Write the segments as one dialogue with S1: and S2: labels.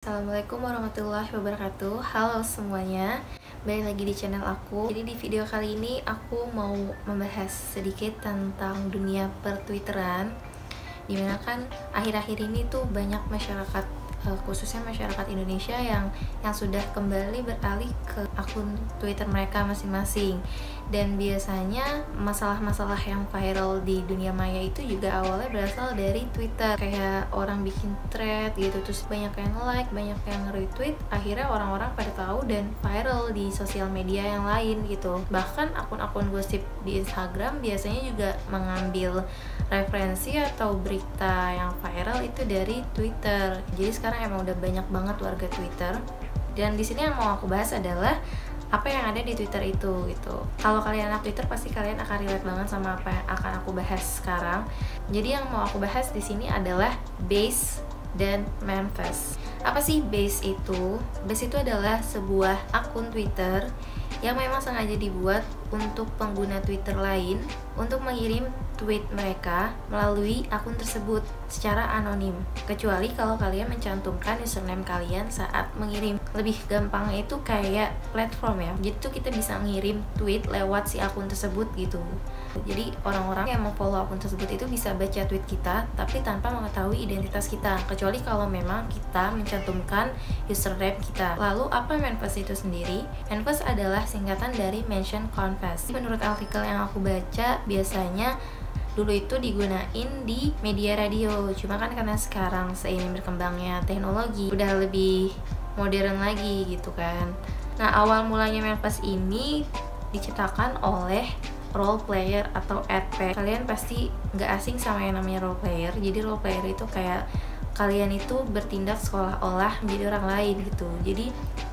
S1: Assalamualaikum warahmatullahi wabarakatuh. Halo semuanya, balik lagi di channel aku. Jadi di video kali ini aku mau membahas sedikit tentang dunia pertwitteran, dimana kan akhir-akhir ini tuh banyak masyarakat, khususnya masyarakat Indonesia yang sudah kembali beralih ke akun Twitter mereka masing-masing. Dan biasanya masalah-masalah yang viral di dunia maya itu juga awalnya berasal dari Twitter. Kayak orang bikin thread gitu, terus banyak yang like, banyak yang retweet, akhirnya orang-orang pada tahu dan viral di sosial media yang lain gitu. Bahkan akun-akun gosip di Instagram biasanya juga mengambil referensi atau berita yang viral itu dari Twitter. Jadi sekarang emang udah banyak banget warga Twitter. Dan di sini yang mau aku bahas adalah apa yang ada di Twitter itu gitu. Kalau kalian anak Twitter pasti kalian akan relate banget sama apa yang akan aku bahas sekarang. Jadi yang mau aku bahas di sini adalah Base dan Memphis. Apa sih Base itu? Base itu adalah sebuah akun Twitter yang memang sengaja dibuat untuk pengguna Twitter lain untuk mengirim tweet mereka melalui akun tersebut secara anonim, kecuali kalau kalian mencantumkan username kalian saat mengirim. Lebih gampang itu kayak platform ya, jadi tuh kita bisa ngirim tweet lewat si akun tersebut gitu. Jadi orang-orang yang memfollow akun tersebut itu bisa baca tweet kita tapi tanpa mengetahui identitas kita, kecuali kalau memang kita mencantumkan username kita. Lalu apa Memphis itu sendiri? Memphis adalah singkatan dari Mention Confess. Menurut artikel yang aku baca, biasanya dulu itu digunain di media radio, cuma kan karena sekarang seiring berkembangnya teknologi udah lebih modern lagi gitu kan. Nah, awal mulanya Memphis ini diciptakan oleh role player atau adpack. Kalian pasti nggak asing sama yang namanya role player. Jadi role player itu kayak kalian itu bertindak seolah-olah menjadi orang lain gitu. Jadi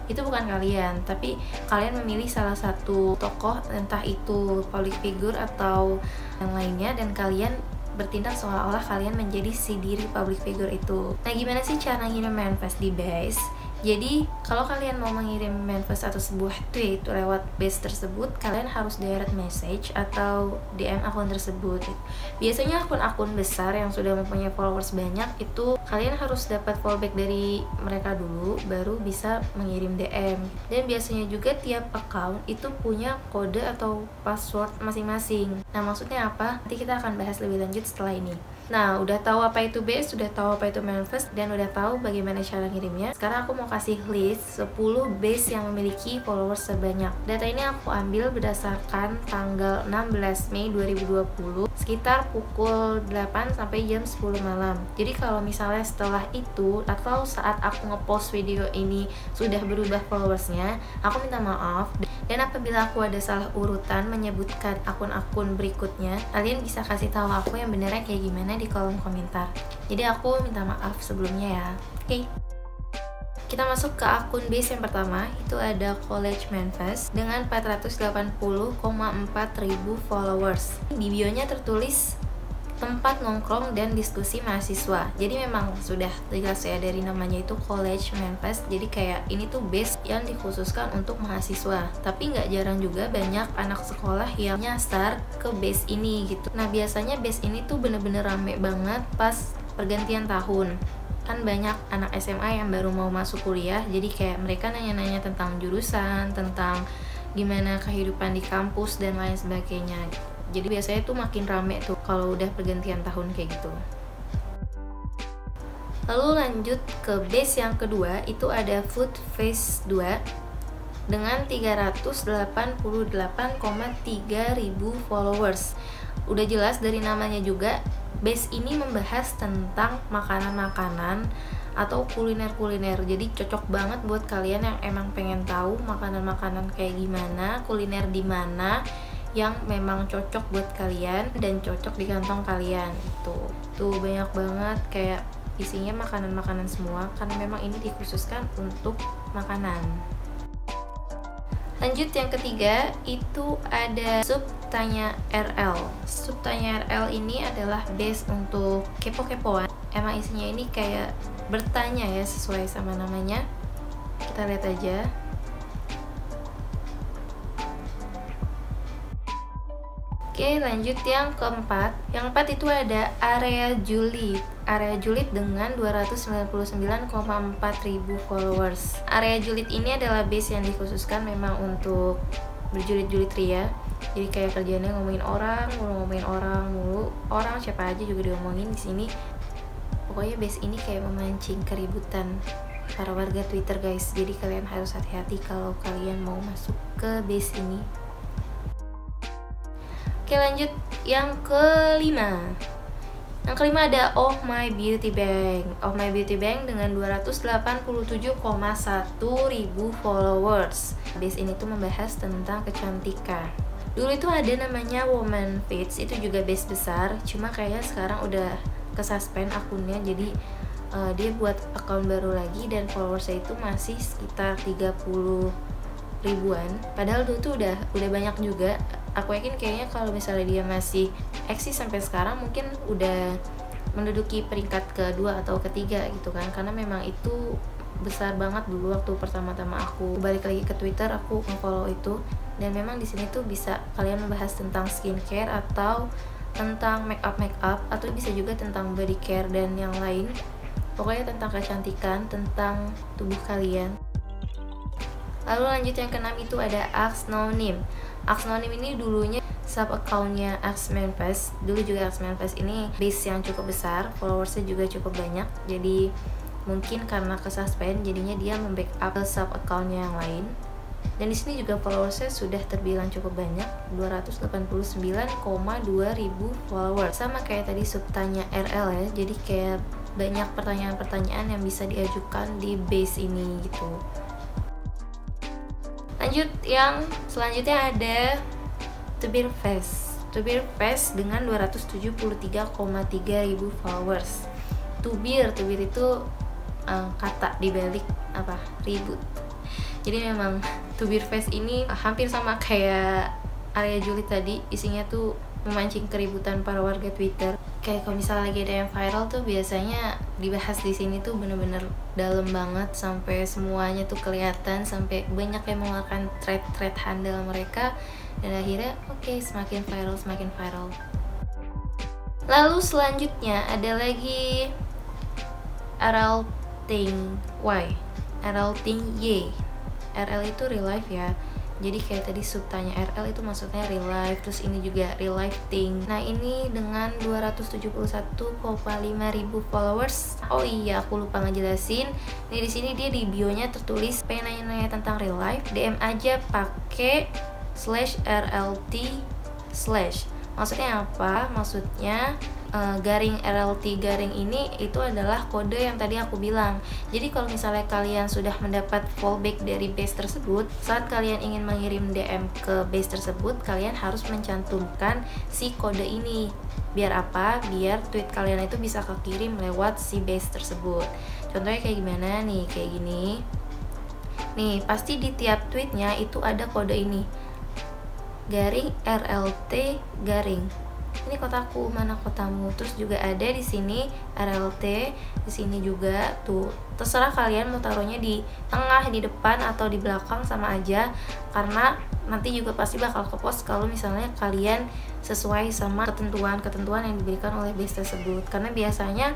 S1: itu bukan kalian, tapi kalian memilih salah satu tokoh, entah itu public figure atau yang lainnya, dan kalian bertindak seolah-olah kalian menjadi si diri public figure itu. Nah, gimana sih cara ngirim manifest di Base? Jadi, kalau kalian mau mengirim manifest atau sebuah tweet lewat Base tersebut, kalian harus direct message atau DM akun tersebut. Biasanya akun-akun besar yang sudah mempunyai followers banyak itu kalian harus dapat fallback dari mereka dulu, baru bisa mengirim DM. Dan biasanya juga tiap account itu punya kode atau password masing-masing. Nah, maksudnya apa? Nanti kita akan bahas lebih lanjut setelah ini. Nah, udah tahu apa itu Base, udah tahu apa itu Memphis, dan udah tahu bagaimana cara ngirimnya. Sekarang aku mau kasih list 10 Base yang memiliki followers sebanyak. Data ini aku ambil berdasarkan tanggal 16 Mei 2020 sekitar pukul 8 sampai jam 10 malam. Jadi kalau misalnya setelah itu atau saat aku ngepost video ini sudah berubah followersnya, aku minta maaf. Dan apabila aku ada salah urutan menyebutkan akun-akun berikutnya, kalian bisa kasih tahu aku yang benernya kayak gimana di kolom komentar. Jadi aku minta maaf sebelumnya ya. Oke. Kita masuk ke akun Base yang pertama, itu ada College Memphis dengan 480,4 ribu followers. Di bio-nya tertulis tempat nongkrong dan diskusi mahasiswa. Jadi memang sudah jelas ya dari namanya itu College Memphis. Jadi kayak ini tuh Base yang dikhususkan untuk mahasiswa. Tapi nggak jarang juga banyak anak sekolah yang nyasar ke Base ini gitu. Nah, biasanya Base ini tuh bener-bener rame banget pas pergantian tahun. Kan banyak anak SMA yang baru mau masuk kuliah, jadi kayak mereka nanya-nanya tentang jurusan, tentang gimana kehidupan di kampus dan lain sebagainya. Jadi biasanya tuh makin rame tuh kalau udah pergantian tahun kayak gitu. Lalu lanjut ke Base yang kedua, itu ada Food Face 2 dengan 388,3 ribu followers. Udah jelas dari namanya juga, Base ini membahas tentang makanan-makanan atau kuliner-kuliner. Jadi cocok banget buat kalian yang emang pengen tahu makanan-makanan kayak gimana, kuliner di mana yang memang cocok buat kalian dan cocok di kantong kalian. Tuh banyak banget kayak isinya makanan-makanan semua, karena memang ini dikhususkan untuk makanan. Lanjut yang ketiga, itu ada Sub Tanya RL. Sub Tanya RL ini adalah Base untuk kepo-kepoan. Emang isinya ini kayak bertanya ya, sesuai sama namanya. Kita lihat aja. Oke, lanjut yang keempat. Yang keempat itu ada Area Julid. Area Julid dengan 299,4 ribu followers. Area Julid ini adalah base yang dikhususkan memang untuk berjulit-julit ria. Jadi kayak kerjanya ngomongin orang mulu, orang siapa aja juga diomongin di sini. Pokoknya base ini kayak memancing keributan para warga Twitter guys. Jadi kalian harus hati-hati kalau kalian mau masuk ke base ini. Oke, lanjut yang kelima. Yang kelima ada Oh My Beauty Bank. Oh My Beauty Bank dengan 287,1 ribu followers. Base ini tuh membahas tentang kecantikan. Dulu itu ada namanya Woman Fits, itu juga base besar. Cuma kayaknya sekarang udah kesuspend akunnya. Jadi dia buat akun baru lagi dan followersnya itu masih sekitar 30 ribuan. Padahal dulu tuh udah banyak juga. Aku yakin kayaknya kalau misalnya dia masih eksis sampai sekarang mungkin udah menduduki peringkat kedua atau ketiga gitu kan, karena memang itu besar banget dulu waktu pertama-tama aku balik lagi ke Twitter, aku nge-follow itu. Dan memang di sini tuh bisa kalian membahas tentang skincare atau tentang make up atau bisa juga tentang body care dan yang lain. Pokoknya tentang kecantikan, tentang tubuh kalian. Lalu lanjut yang keenam itu ada Axnonym. Axnonym ini dulunya sub accountnya Axmanfest. Dulu juga Axmanfest ini base yang cukup besar, followersnya juga cukup banyak. Jadi mungkin karena kesuspend jadinya dia membackup sub accountnya yang lain. Dan di sini juga followersnya sudah terbilang cukup banyak, 289,2 ribu followers. Sama kayak tadi subtanya RL ya. Jadi kayak banyak pertanyaan-pertanyaan yang bisa diajukan di base ini gitu. Lanjut yang selanjutnya ada Tubirfest. Tubirfest dengan 273,3 ribu followers. Tubir itu kata dibalik apa? Ribut. Jadi memang Tubirfest ini hampir sama kayak Area Julid tadi, isinya tuh memancing keributan para warga Twitter. Kayak kalau misalnya lagi ada yang viral tuh biasanya dibahas di sini tuh bener-bener dalam banget, sampai semuanya tuh kelihatan, sampai banyak yang mengeluarkan thread handle mereka, dan akhirnya semakin viral. Lalu selanjutnya ada lagi RL Ting Y. RL Ting Y. RL itu real life ya. Jadi kayak tadi subtanya RL itu maksudnya real life, terus ini juga real life thing. Nah ini dengan 271,5 ribu followers. Oh iya, aku lupa ngejelasin. Nih di sini dia di bio-nya tertulis pengen nanya-nanya tentang real life, DM aja pakai /RLT/. Maksudnya apa? Maksudnya garing RLT garing ini itu adalah kode yang tadi aku bilang. Jadi kalau misalnya kalian sudah mendapat fallback dari base tersebut, saat kalian ingin mengirim DM ke base tersebut, kalian harus mencantumkan si kode ini. Biar apa? Biar tweet kalian itu bisa kekirim lewat si base tersebut. Contohnya kayak gimana nih? Kayak gini. Nih, pasti di tiap tweetnya itu ada kode ini. Garing RLT garing. Ini kotaku, mana kotamu? Terus juga ada di sini RLT, di sini juga tuh. Terserah kalian mau taruhnya di tengah, di depan atau di belakang sama aja, karena nanti juga pasti bakal kepost kalau misalnya kalian sesuai sama ketentuan yang diberikan oleh base tersebut. Karena biasanya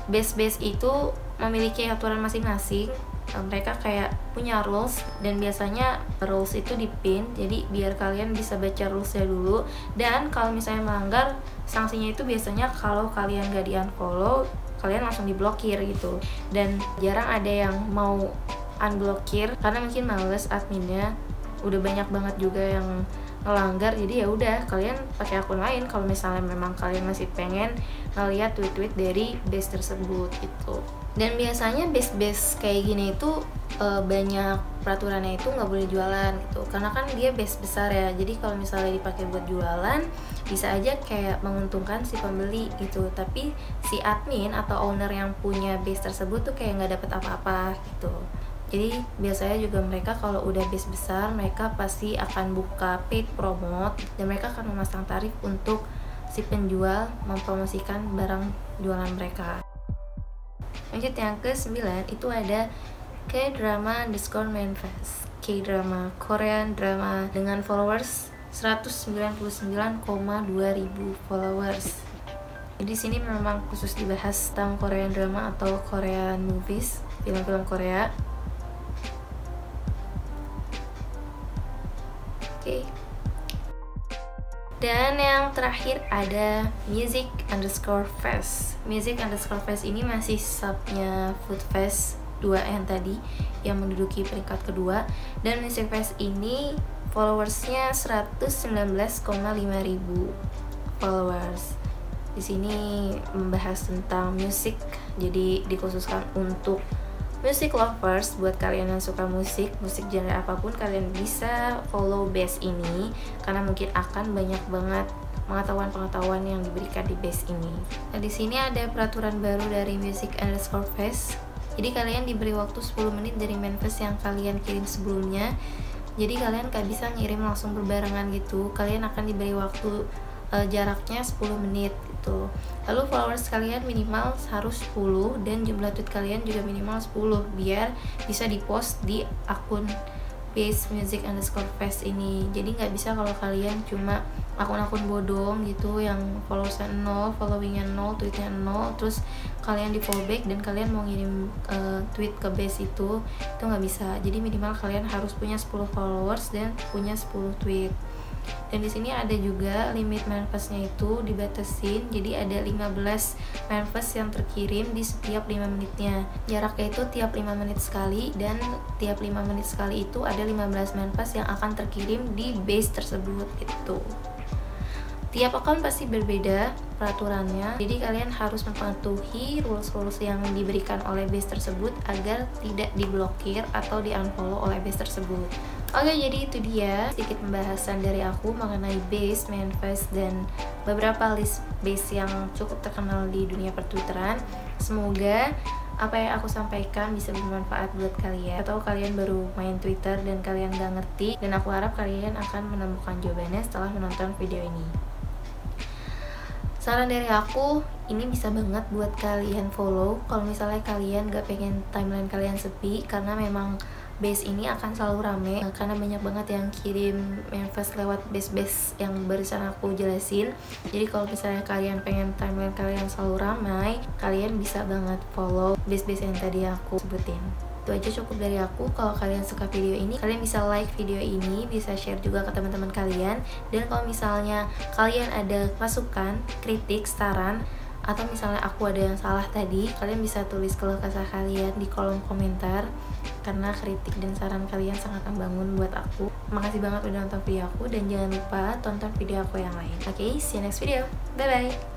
S1: base itu memiliki aturan masing-masing. Mereka kayak punya rules, dan biasanya rules itu di pin, jadi biar kalian bisa baca rulesnya dulu. Dan kalau misalnya melanggar, sanksinya itu biasanya kalau kalian gak di unfollow, kalian langsung diblokir gitu. Dan jarang ada yang mau unblokir karena mungkin males adminnya, udah banyak banget juga yang ngelanggar. Jadi ya udah, kalian pakai akun lain kalau misalnya memang kalian masih pengen ngeliat tweet-tweet dari base tersebut gitu. Dan biasanya base kayak gini itu banyak peraturannya itu nggak boleh jualan gitu, karena kan dia base besar ya. Jadi kalau misalnya dipakai buat jualan, bisa aja kayak menguntungkan si pembeli gitu, tapi si admin atau owner yang punya base tersebut tuh kayak nggak dapet apa-apa gitu. Jadi biasanya juga mereka kalau udah base besar, mereka pasti akan buka paid promote, dan mereka akan memasang tarif untuk si penjual mempromosikan barang jualan mereka. Lanjut yang ke-9 itu ada K-drama_manifest. K-drama, Korean drama dengan followers 199,2 ribu followers. Jadi di sini memang khusus dibahas tentang Korean drama atau Korean movies, film-film Korea. Oke. Dan yang terakhir ada music_fest. Music_fest ini masih subnya Foodfest 2 yang tadi, yang menduduki peringkat kedua. Dan Music Fest ini followersnya 119,5 ribu followers. Di sini membahas tentang musik, jadi dikhususkan untuk music lovers. Buat kalian yang suka musik genre apapun, kalian bisa follow base ini karena mungkin akan banyak banget pengetahuan yang diberikan di base ini. Nah, di sini ada peraturan baru dari music_fest. Jadi kalian diberi waktu 10 menit dari manifest yang kalian kirim sebelumnya. Jadi kalian gak bisa ngirim langsung berbarengan gitu. Kalian akan diberi waktu jaraknya 10 menit gitu. Lalu followers kalian minimal harus 10 dan jumlah tweet kalian juga minimal 10 biar bisa dipost di akun base music_fest ini. Jadi nggak bisa kalau kalian cuma akun-akun bodong gitu yang followersnya 0, followingnya 0, tweetnya 0, terus kalian di follow back dan kalian mau ngirim tweet ke base itu nggak bisa. Jadi minimal kalian harus punya 10 followers dan punya 10 tweet. Dan di sini ada juga limit manifestnya itu dibatasin, jadi ada 15 manifest yang terkirim di setiap 5 menitnya. Jaraknya itu tiap 5 menit sekali, dan tiap 5 menit sekali itu ada 15 manifest yang akan terkirim di base tersebut gitu. Tiap akun pasti berbeda peraturannya, jadi kalian harus mematuhi rules yang diberikan oleh base tersebut agar tidak diblokir atau di-unfollow oleh base tersebut. Oke, jadi itu dia sedikit pembahasan dari aku mengenai base, manifest, dan beberapa list base yang cukup terkenal di dunia pertwitteran. Semoga apa yang aku sampaikan bisa bermanfaat buat kalian, atau kalian baru main Twitter dan kalian gak ngerti, dan aku harap kalian akan menemukan jawabannya setelah menonton video ini. Saran dari aku, ini bisa banget buat kalian follow kalau misalnya kalian gak pengen timeline kalian sepi, karena memang base ini akan selalu rame karena banyak banget yang kirim manifest lewat base yang barusan aku jelasin. Jadi kalau misalnya kalian pengen timeline kalian selalu ramai, kalian bisa banget follow base yang tadi aku sebutin. Itu aja cukup dari aku. Kalau kalian suka video ini, kalian bisa like video ini, bisa share juga ke teman-teman kalian. Dan kalau misalnya kalian ada masukan, kritik, saran, atau misalnya aku ada yang salah tadi, kalian bisa tulis keluh kesah kalian di kolom komentar, karena kritik dan saran kalian sangat membangun buat aku. Makasih banget udah nonton video aku, dan jangan lupa tonton video aku yang lain. Oke, see you next video. Bye bye.